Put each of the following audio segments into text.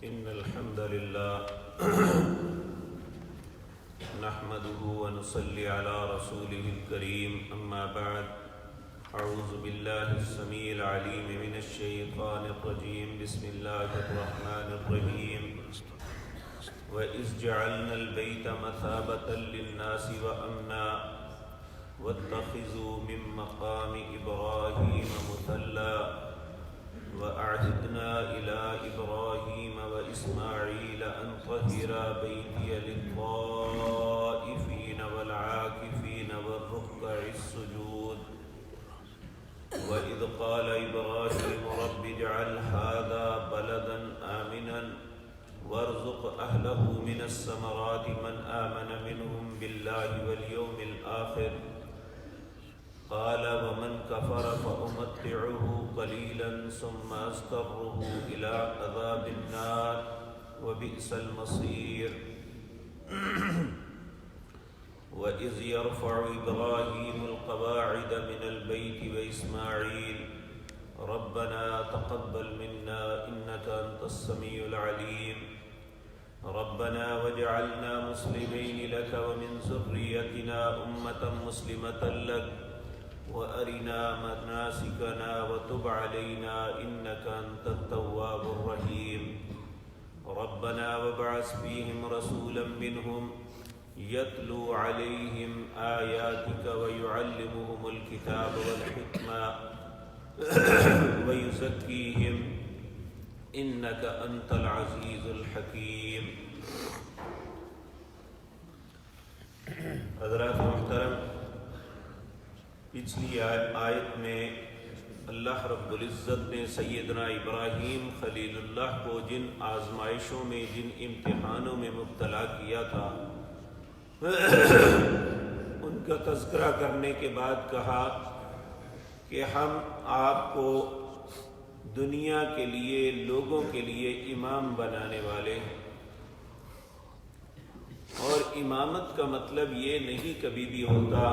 إن الحمد لله نحمده ونصلي على رسوله الكريم أما بعد أعوذ بالله السميع العليم من الشيطان الرجيم بسم الله الرحمن الرحيم وإذ جعلنا البيت مثابة للناس وأمنا واتخذوا من مقام إبراهيم مصلى وأعهدنا إلى إبراهيم وإسماعيل أن طهرا بيتي للطائفين والعاكفين والركع السجود وإذ قال إبراهيم رب اجعل هذا بلدا آمنا وارزق أهله من الثمرات من آمن منهم بالله واليوم الآخر قال ومن كفر فأمتعه قليلا ثم أضطره إلى عذاب النار وبئس المصير وإذ يرفع إبراهيم القواعد من البيت وإسماعيل ربنا تقبل منا إنك أنت السميع العليم ربنا واجعلنا مسلمين لك ومن ذريتنا أمة مسلمة لك وأرنا مناسكنا وتب علينا إنك أنت التواب الرحيم ربنا وابعث فيهم رسولا منهم يتلو عليهم آياتك ويعلمهم الكتاب والحكمة ويزكيهم إنك أنت العزيز الحكيم. حضرات محترم، پچھلی آیت میں اللہ رب العزت نے سیدنا ابراہیم خلیل اللہ کو جن آزمائشوں میں، جن امتحانوں میں مبتلا کیا تھا، ان کا تذکرہ کرنے کے بعد کہا کہ ہم آپ کو دنیا کے لیے، لوگوں کے لیے امام بنانے والے ہیں، اور امامت کا مطلب یہ نہیں کبھی بھی ہوتا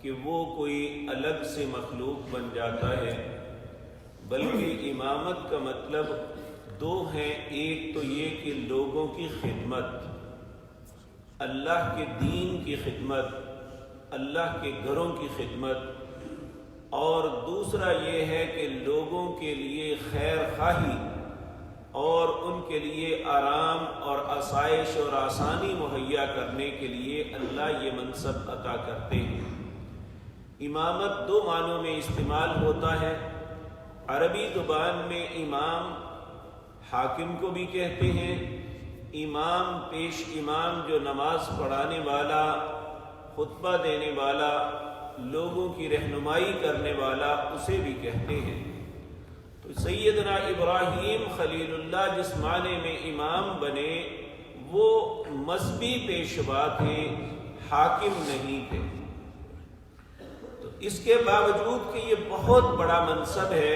کہ وہ کوئی الگ سے مخلوق بن جاتا ہے، بلکہ امامت کا مطلب دو ہیں. ایک تو یہ کہ لوگوں کی خدمت، اللہ کے دین کی خدمت، اللہ کے گھروں کی خدمت، اور دوسرا یہ ہے کہ لوگوں کے لیے خیر خواہی اور ان کے لیے آرام اور آسائش اور آسانی مہیا کرنے کے لیے اللہ یہ منصب عطا کرتے ہیں. امامت دو معنوں میں استعمال ہوتا ہے. عربی زبان میں امام حاکم کو بھی کہتے ہیں، امام پیش امام جو نماز پڑھانے والا، خطبہ دینے والا، لوگوں کی رہنمائی کرنے والا، اسے بھی کہتے ہیں. تو سیدنا ابراہیم خلیل اللہ جس معنی میں امام بنے وہ مذہبی پیشوا تھے، حاکم نہیں تھے. اس کے باوجود کہ یہ بہت بڑا منصب ہے،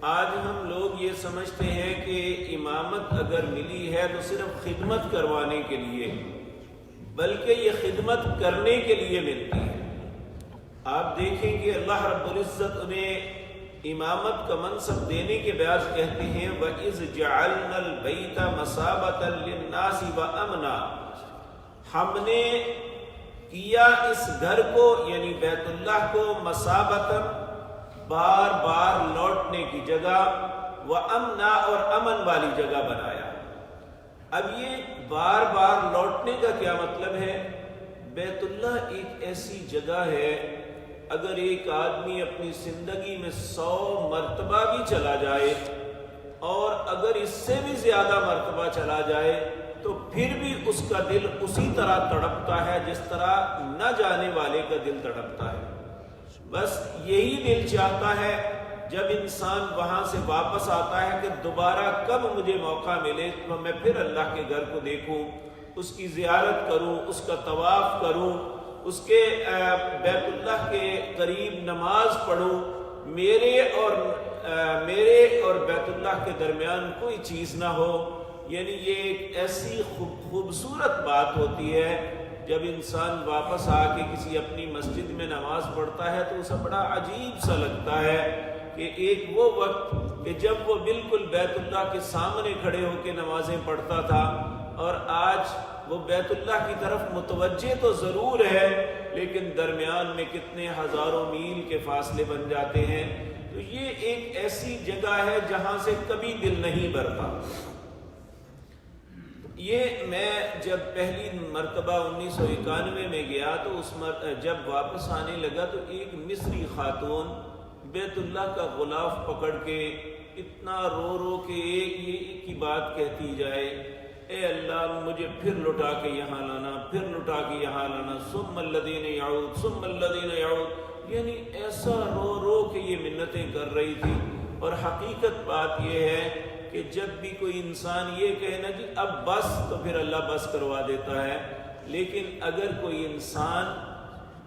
آج ہم لوگ یہ سمجھتے ہیں کہ امامت اگر ملی ہے تو صرف خدمت کروانے کے لیے، بلکہ یہ خدمت کرنے کے لیے ملتی ہے. آپ دیکھیں کہ اللہ رب العزت انہیں امامت کا منصب دینے کے بعد کہتے ہیں وَإِذْ جَعَلْنَا الْبَيْتَ مَثَابَةً لِلنَّاسِ وَأَمْنًا، ہم نے کیا اس گھر کو یعنی بیت اللہ کو مثابتاً، بار بار لوٹنے کی جگہ، وَأَمْنًا اور امن والی جگہ بنایا. اب یہ بار بار لوٹنے کا کیا مطلب ہے؟ بیت اللہ ایک ایسی جگہ ہے، اگر ایک آدمی اپنی زندگی میں 100 مرتبہ بھی چلا جائے اور اگر اس سے بھی زیادہ مرتبہ چلا جائے تو پھر بھی اس کا دل اسی طرح تڑپتا ہے جس طرح نہ جانے والے کا دل تڑپتا ہے. بس یہی دل چاہتا ہے جب انسان وہاں سے واپس آتا ہے کہ دوبارہ کب مجھے موقع ملے تو میں پھر اللہ کے گھر کو دیکھوں، اس کی زیارت کروں، اس کا طواف کروں، اس کے بیت اللہ کے قریب نماز پڑھوں. میرے اور بیت اللہ کے درمیان کوئی چیز نہ ہو. یعنی یہ ایک ایسی خوبصورت بات ہوتی ہے جب انسان واپس آ کے کسی اپنی مسجد میں نماز پڑھتا ہے تو اسے بڑا عجیب سا لگتا ہے کہ ایک وہ وقت کہ جب وہ بالکل بیت اللہ کے سامنے کھڑے ہو کے نمازیں پڑھتا تھا، اور آج وہ بیت اللہ کی طرف متوجہ تو ضرور ہے لیکن درمیان میں کتنے ہزاروں میل کے فاصلے بن جاتے ہیں۔ تو یہ ایک ایسی جگہ ہے جہاں سے کبھی دل نہیں بھرتا۔ یہ میں جب پہلی مرتبہ 1991 میں گیا تو جب واپس آنے لگا تو ایک مصری خاتون بیت اللہ کا غلاف پکڑ کے اتنا رو رو کے ایک ہی بات کہتی جائے، اے اللہ مجھے پھر لٹا کے یہاں لانا، پھر لٹا کے یہاں لانا، ثم الذین یعود ثم الذین یعود، یعنی ایسا رو رو کے یہ منتیں کر رہی تھی۔ اور حقیقت بات یہ ہے کہ جب بھی کوئی انسان یہ کہے نا جی اب بس، تو پھر اللہ بس کروا دیتا ہے، لیکن اگر کوئی انسان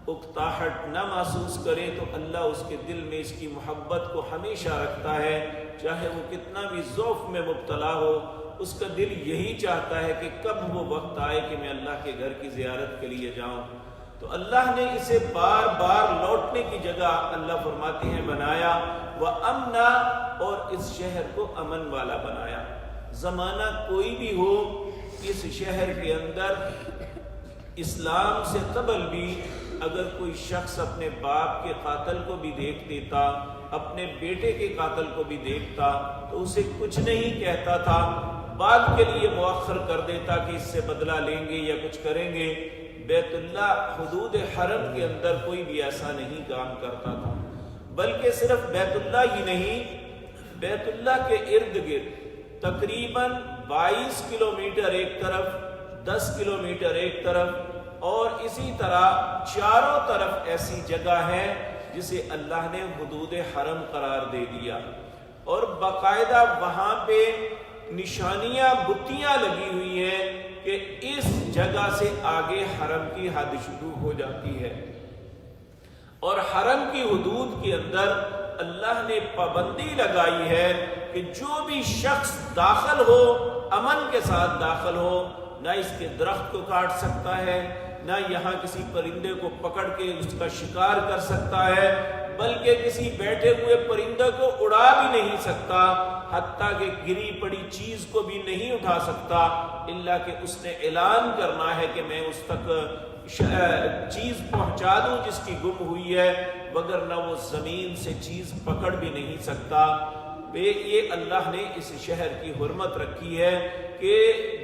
اکتاہٹ نہ محسوس کرے تو اللہ اس کے دل میں اس کی محبت کو ہمیشہ رکھتا ہے، چاہے وہ کتنا بھی ضعف میں مبتلا ہو، اس کا دل یہی چاہتا ہے کہ کب وہ وقت آئے کہ میں اللہ کے گھر کی زیارت کے لیے جاؤں۔ تو اللہ نے اسے بار بار لوٹنے کی جگہ اللہ فرماتے ہیں بنایا، وَأَمْنًا، اور اس شہر کو امن والا بنایا۔ زمانہ کوئی بھی ہو، اس شہر کے اندر اسلام سے قبل بھی اگر کوئی شخص اپنے باپ کے قاتل کو بھی دیکھ دیتا، اپنے بیٹے کے قاتل کو بھی دیکھتا تو اسے کچھ نہیں کہتا تھا، بعد کے لیے مؤخر کر دیتا کہ اس سے بدلہ لیں گے یا کچھ کریں گے۔ بیت اللہ حدود حرم کے اندر کوئی بھی ایسا نہیں کام کرتا تھا، بلکہ صرف بیت اللہ ہی نہیں، بیت اللہ کے ارد گرد تقریباً 22 کلومیٹر ایک طرف، 10 کلومیٹر ایک طرف، اور اسی طرح چاروں طرف ایسی جگہ ہے جسے اللہ نے حدود حرم قرار دے دیا، اور باقاعدہ وہاں پہ نشانیاں بتیاں لگی ہوئی ہیں کہ اس جگہ سے آگے حرم کی حد شروع ہو جاتی ہے، اور حرم کی حدود کے اندر اللہ نے پابندی لگائی ہے کہ جو بھی شخص داخل ہو امن کے ساتھ داخل ہو، نہ اس کے درخت کو کاٹ سکتا ہے، نہ یہاں کسی پرندے کو پکڑ کے اس کا شکار کر سکتا ہے، بلکہ کسی بیٹھے ہوئے پرندے کو اڑا بھی نہیں سکتا، حتیٰ کہ گری پڑی چیز کو بھی نہیں اٹھا سکتا، الا کہ اس نے اعلان کرنا ہے کہ میں اس تک چیز پہنچا دوں جس کی گم ہوئی ہے، وگرنہ وہ زمین سے چیز پکڑ بھی نہیں سکتا۔ یہ اللہ نے اس شہر کی حرمت رکھی ہے کہ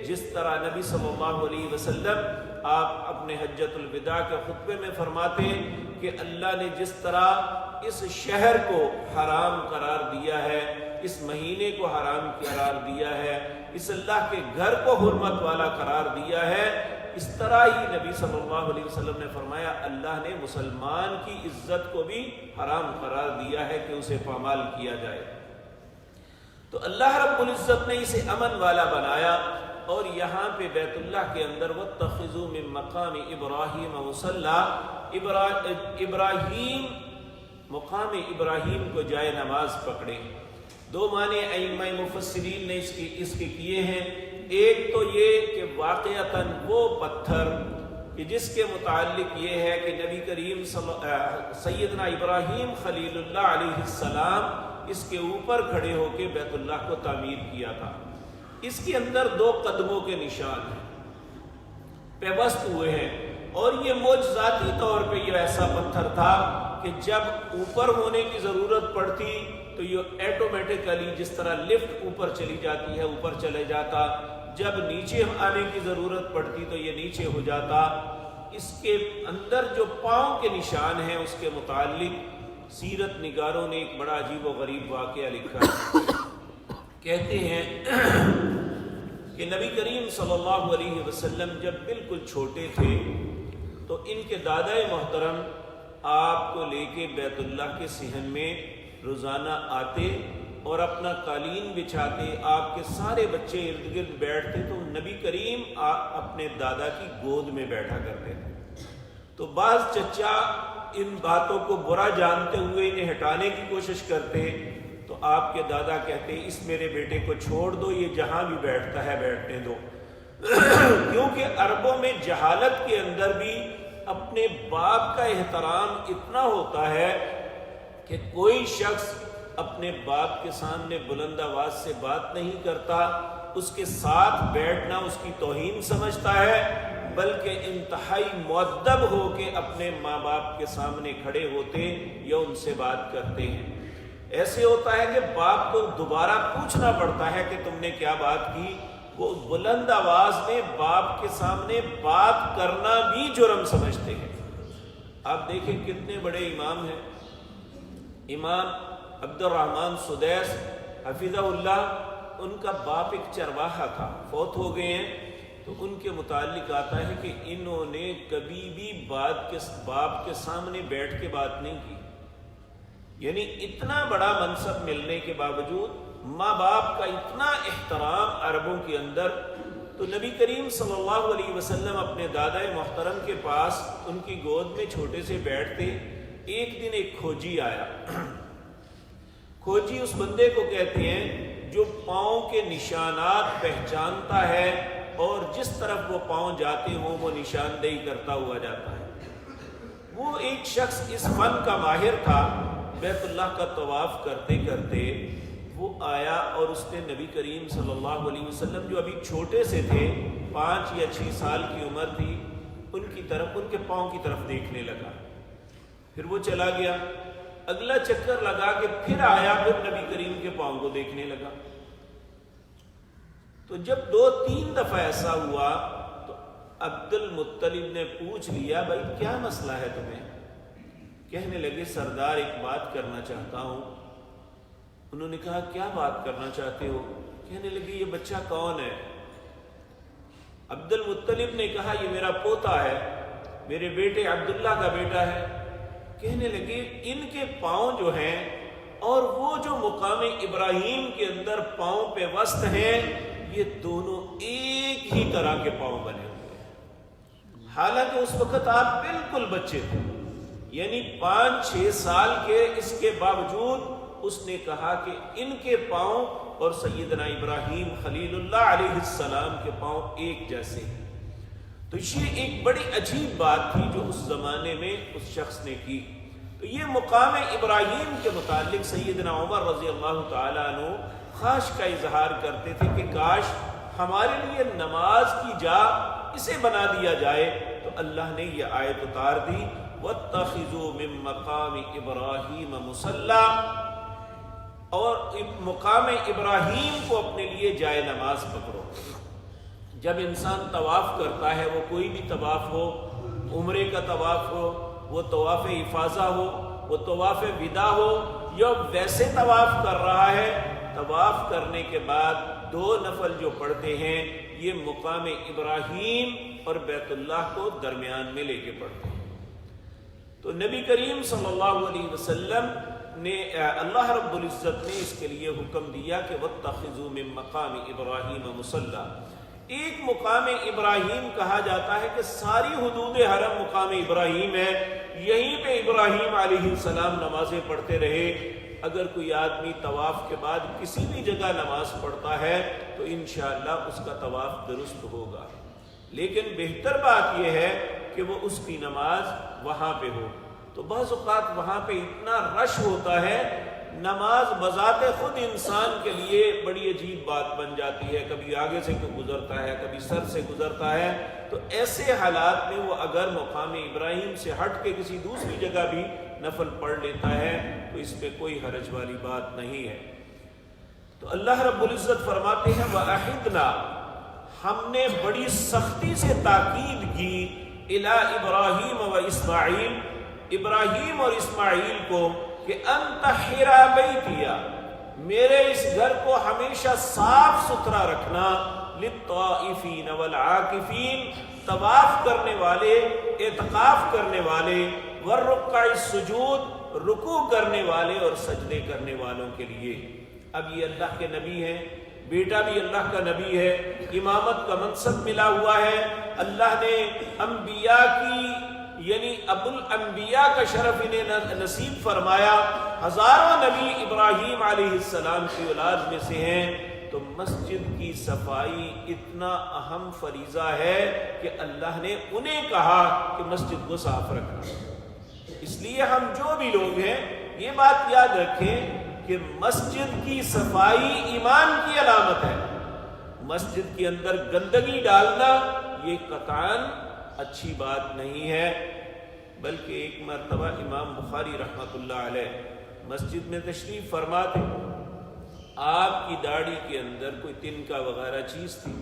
جس طرح نبی صلی اللہ علیہ وسلم آپ اپنے حجۃ الوداع کے خطبے میں فرماتے ہیں کہ اللہ نے جس طرح اس شہر کو حرام قرار دیا ہے، اس مہینے کو حرام قرار دیا ہے، اس اللہ کے گھر کو حرمت والا قرار دیا ہے، اس طرح ہی نبی صلی اللہ علیہ وسلم نے فرمایا اللہ نے مسلمان کی عزت کو بھی حرام قرار دیا ہے کہ اسے پامال کیا جائے۔ تو اللہ رب العزت نے اسے امن والا بنایا، اور یہاں پہ بیت اللہ کے اندر وَاتَّخِذُوا مِن مَقَامِ إِبْرَاهِيمَ مُصَلًّى، ابراہیم مقام ابراہیم کو جائے نماز پکڑے۔ دو معنی ائمہ مفسرین نے اس کے کیے ہیں، ایک تو یہ کہ واقعتاً وہ پتھر کہ جس کے متعلق یہ ہے کہ نبی کریم سیدنا ابراہیم خلیل اللہ علیہ السلام اس کے اوپر کھڑے ہو کے بیت اللہ کو تعمیر کیا تھا، اس کے اندر 2 قدموں کے نشان ہیں، پیوست ہوئے ہیں، اور یہ معجزاتی طور پہ یہ ایسا پتھر تھا کہ جب اوپر ہونے کی ضرورت پڑتی تو یہ ایٹومیٹکلی جس طرح لفٹ اوپر چلی جاتی ہے اوپر چلے جاتا، جب نیچے آنے کی ضرورت پڑتی تو یہ نیچے ہو جاتا۔ اس کے اندر جو پاؤں کے نشان ہیں اس کے متعلق سیرت نگاروں نے ایک بڑا عجیب و غریب واقعہ لکھا ہے۔ کہتے ہیں کہ نبی کریم صلی اللہ علیہ وسلم جب بالکل چھوٹے تھے تو ان کے دادا محترم آپ کو لے کے بیت اللہ کے صحن میں روزانہ آتے اور اپنا قالین بچھاتے، آپ کے سارے بچے ارد گرد بیٹھتے تو نبی کریم اپنے دادا کی گود میں بیٹھا کرتے تھے۔ تو بعض چچا ان باتوں کو برا جانتے ہوئے انہیں ہٹانے کی کوشش کرتے تو آپ کے دادا کہتے اس میرے بیٹے کو چھوڑ دو، یہ جہاں بھی بیٹھتا ہے بیٹھنے دو۔ کیونکہ عربوں میں جہالت کے اندر بھی اپنے باپ کا احترام اتنا ہوتا ہے کہ کوئی شخص اپنے باپ کے سامنے بلند آواز سے بات نہیں کرتا، اس کے ساتھ بیٹھنا اس کی توہین سمجھتا ہے، بلکہ انتہائی مؤدب ہو کے اپنے ماں باپ کے سامنے کھڑے ہوتے یا ان سے بات کرتے ہیں۔ ایسے ہوتا ہے کہ باپ کو دوبارہ پوچھنا پڑتا ہے کہ تم نے کیا بات کی۔ وہ بلند آواز میں باپ کے سامنے بات کرنا بھی جرم سمجھتے ہیں۔ آپ دیکھیں کتنے بڑے امام ہیں۔ امام عبد الرحمن سدیس حفظہ اللہ، ان کا باپ ایک چرواہا تھا، فوت ہو گئے ہیں، تو ان کے متعلق آتا ہے کہ انہوں نے کبھی بھی باپ کے سامنے بیٹھ کے بات نہیں کی۔ یعنی اتنا بڑا منصب ملنے کے باوجود ماں باپ کا اتنا احترام عربوں کے اندر۔ تو نبی کریم صلی اللہ علیہ وسلم اپنے دادا محترم کے پاس ان کی گود میں چھوٹے سے بیٹھتے۔ ایک دن ایک کھوجی آیا۔ کھوجی اس بندے کو کہتے ہیں جو پاؤں کے نشانات پہچانتا ہے اور جس طرف وہ پاؤں جاتے ہوں وہ نشاندہی کرتا ہوا جاتا ہے۔ وہ ایک شخص اس فن کا ماہر تھا۔ بیت اللہ کا طواف کرتے کرتے وہ آیا اور اس نے نبی کریم صلی اللہ علیہ وسلم جو ابھی چھوٹے سے تھے، 5 یا 6 سال کی عمر تھی، ان کی طرف، ان کے پاؤں کی طرف دیکھنے لگا۔ پھر وہ چلا گیا، اگلا چکر لگا کہ پھر آیا، پھر نبی کریم کے پاؤں کو دیکھنے لگا۔ تو جب 2-3 دفعہ ایسا ہوا تو عبد المطلب نے پوچھ لیا، بھائی کیا مسئلہ ہے تمہیں؟ کہنے لگے سردار ایک بات کرنا چاہتا ہوں۔ انہوں نے کہا کیا بات کرنا چاہتے ہو؟ کہنے لگے یہ بچہ کون ہے؟ عبد المطلب نے کہا یہ میرا پوتا ہے، میرے بیٹے عبداللہ کا بیٹا ہے۔ کہنے لگے ان کے پاؤں جو ہیں اور وہ جو مقام ابراہیم کے اندر پاؤں پہ وسط ہیں، یہ دونوں ایک ہی طرح کے پاؤں بنے ہوئے ہیں، حالانکہ اس وقت آپ بالکل بچے تھے، یعنی 5-6 سال کے۔ اس کے باوجود اس نے کہا کہ ان کے پاؤں اور سیدنا ابراہیم خلیل اللہ علیہ السلام کے پاؤں ایک جیسے ہیں۔ تو یہ ایک بڑی عجیب بات تھی جو اس زمانے میں اس شخص نے کی۔ تو یہ مقام ابراہیم کے متعلق سیدنا عمر رضی اللہ تعالیٰ عنہ خواہش کا اظہار کرتے تھے کہ کاش ہمارے لیے نماز کی جا اسے بنا دیا جائے۔ تو اللہ نے یہ آیت اتار دی، وَاتَّخِذُوا مِن مَّقَامِ إِبْرَاهِيمَ مُصَلًّى، اور مقام ابراہیم کو اپنے لیے جائے نماز پکڑو۔ جب انسان طواف کرتا ہے، وہ کوئی بھی طواف ہو، عمرے کا طواف ہو، وہ طواف افاضہ ہو، وہ طواف وداع ہو، یا ویسے طواف کر رہا ہے، طواف کرنے کے بعد 2 نفل جو پڑھتے ہیں یہ مقام ابراہیم اور بیت اللہ کو درمیان میں لے کے پڑھتے ہیں۔ تو نبی کریم صلی اللہ علیہ وسلم نے، اللہ رب العزت نے اس کے لیے حکم دیا کہ وَاتَّخِذُوا مِن مَّقَامِ إِبْرَاهِيمَ مُصَلًّى۔ ایک مقام ابراہیم کہا جاتا ہے کہ ساری حدود حرم مقام ابراہیم ہے، یہیں پہ ابراہیم علیہ السلام نمازیں پڑھتے رہے۔ اگر کوئی آدمی طواف کے بعد کسی بھی جگہ نماز پڑھتا ہے تو انشاءاللہ اس کا طواف درست ہوگا، لیکن بہتر بات یہ ہے کہ وہ اس کی نماز وہاں پہ ہو۔ تو بعض اوقات وہاں پہ اتنا رش ہوتا ہے، نماز بذات خود انسان کے لیے بڑی عجیب بات بن جاتی ہے، کبھی آگے سے کوئی گزرتا ہے، کبھی سر سے گزرتا ہے۔ تو ایسے حالات میں وہ اگر مقام ابراہیم سے ہٹ کے کسی دوسری جگہ بھی نفل پڑھ لیتا ہے تو اس پہ کوئی حرج والی بات نہیں ہے۔ تو اللہ رب العزت فرماتے ہیں وَأَحِدْنَا، ہم نے بڑی سختی سے تاکید کی، إِلَىٰ إِبْرَاهِيمَ وَإِسْمَاعِيلَ، ابراہیم اور اسماعیل کو، کہ انطہرا بیتیا، میرے اس گھر کو ہمیشہ صاف ستھرا رکھنا، للطائفین والعاکفین، طواف کرنے والے، اعتکاف کرنے والے، والرکع السجود، رکوع کرنے والے اور سجدے کرنے والوں کے لیے۔ اب یہ اللہ کے نبی ہیں، بیٹا بھی اللہ کا نبی ہے، امامت کا منصب ملا ہوا ہے، اللہ نے انبیاء کی یعنی ابو الانبیاء کا شرف انہیں نصیب فرمایا، ہزاروں نبی ابراہیم علیہ السلام کی اولاد میں سے ہیں۔ تو مسجد کی صفائی اتنا اہم فریضہ ہے کہ اللہ نے انہیں کہا کہ مسجد کو صاف رکھنا۔ اس لیے ہم جو بھی لوگ ہیں یہ بات یاد رکھیں کہ کہ مسجد کی صفائی ایمان کی علامت ہے. مسجد کے اندر گندگی ڈالنا یہ قطعاً اچھی بات نہیں ہے. بلکہ ایک مرتبہ امام بخاری رحمۃ اللہ علیہ مسجد میں تشریف فرما تھے. آپ کی داڑھی کے اندر کوئی تنکا وغیرہ چیز تھی،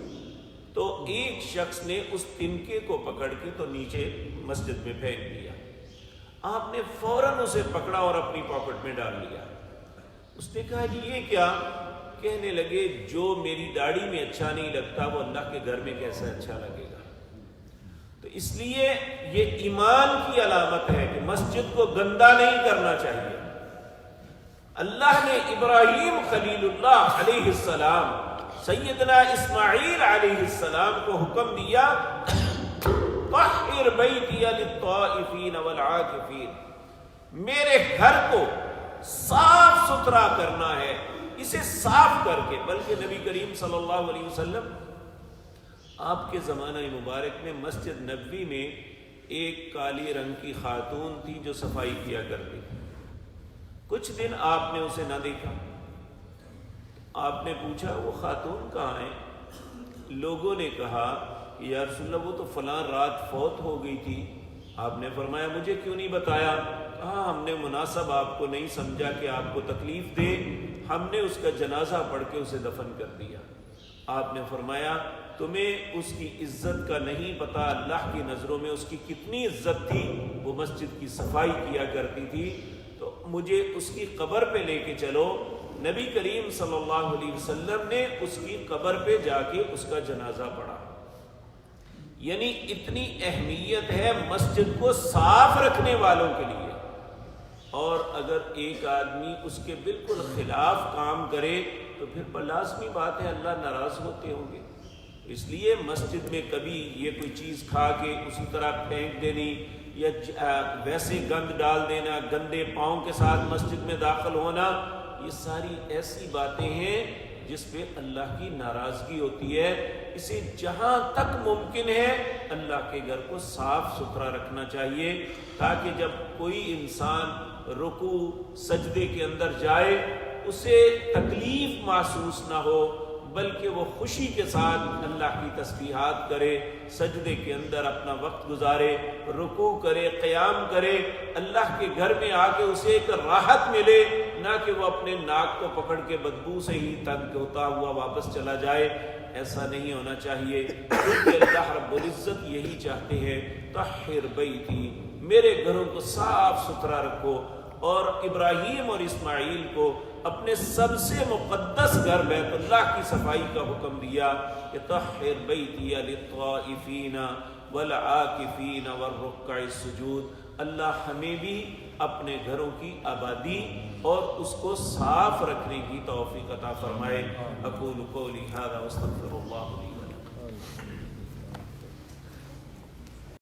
تو ایک شخص نے اس تنکے کو پکڑ کے تو نیچے مسجد میں پھینک دیا. آپ نے فوراً اسے پکڑا اور اپنی پاکٹ میں ڈال لیا. اس نے کہا کہ یہ کیا؟ کہنے لگے جو میری داڑھی میں اچھا نہیں لگتا وہ اللہ کے گھر میں کیسے اچھا لگے گا. تو اس لیے یہ ایمان کی علامت ہے کہ مسجد کو گندا نہیں کرنا چاہیے. اللہ نے ابراہیم خلیل اللہ علیہ السلام، سیدنا اسماعیل علیہ السلام کو حکم دیا طہر بیتی للطائفین والعاکفین، میرے گھر کو صاف ستھرا کرنا ہے، اسے صاف کر کے. بلکہ نبی کریم صلی اللہ علیہ وسلم آپ کے زمانہ مبارک میں مسجد نبوی میں ایک کالی رنگ کی خاتون تھی جو صفائی کیا کرتی. کچھ دن آپ نے اسے نہ دیکھا. آپ نے پوچھا وہ خاتون کہاں ہے؟ لوگوں نے کہا کہ یا رسول اللہ وہ تو فلاں رات فوت ہو گئی تھی. آپ نے فرمایا مجھے کیوں نہیں بتایا؟ کہا ہم نے مناسب آپ کو نہیں سمجھا کہ آپ کو تکلیف دے، ہم نے اس کا جنازہ پڑھ کے اسے دفن کر دیا. آپ نے فرمایا تمہیں اس کی عزت کا نہیں پتا، اللہ کی نظروں میں اس کی کتنی عزت تھی. وہ مسجد کی صفائی کیا کرتی تھی، تو مجھے اس کی قبر پہ لے کے چلو. نبی کریم صلی اللہ علیہ وسلم نے اس کی قبر پہ جا کے اس کا جنازہ پڑھا. یعنی اتنی اہمیت ہے مسجد کو صاف رکھنے والوں کے لیے. اور اگر ایک آدمی اس کے بالکل خلاف کام کرے تو پھر لازمی بات ہے اللہ ناراض ہوتے ہوں گے. اس لیے مسجد میں کبھی یہ کوئی چیز کھا کے اسی طرح پھینک دینی یا ویسے گند ڈال دینا، گندے پاؤں کے ساتھ مسجد میں داخل ہونا، یہ ساری ایسی باتیں ہیں جس پہ اللہ کی ناراضگی ہوتی ہے. اسے جہاں تک ممکن ہے اللہ کے گھر کو صاف ستھرا رکھنا چاہیے، تاکہ جب کوئی انسان رکوع سجدے کے اندر جائے اسے تکلیف محسوس نہ ہو، بلکہ وہ خوشی کے ساتھ اللہ کی تسبیحات کرے، سجدے کے اندر اپنا وقت گزارے، رکوع کرے، قیام کرے. اللہ کے گھر میں آ کے اسے ایک راحت ملے، نہ کہ وہ اپنے ناک کو پکڑ کے بدبو سے ہی تنگ ہوتا ہوا واپس چلا جائے. ایسا نہیں ہونا چاہیے، کیونکہ اللہ رب العزت یہی چاہتے ہیں طہر بیتی، میرے گھروں کو صاف ستھرا رکھو. اور ابراہیم اور اسماعیل کو اپنے سب سے مقدس گھر بیت اللہ کی صفائی کا حکم دیا کہ طہر بیتی للطائفین والعاکفین والرکع السجود. اللہ ہمیں بھی اپنے گھروں کی آبادی اور اس کو صاف رکھنے کی توفیق عطا فرمائے. اقول قولی ھذا واستغفر اللہ لی.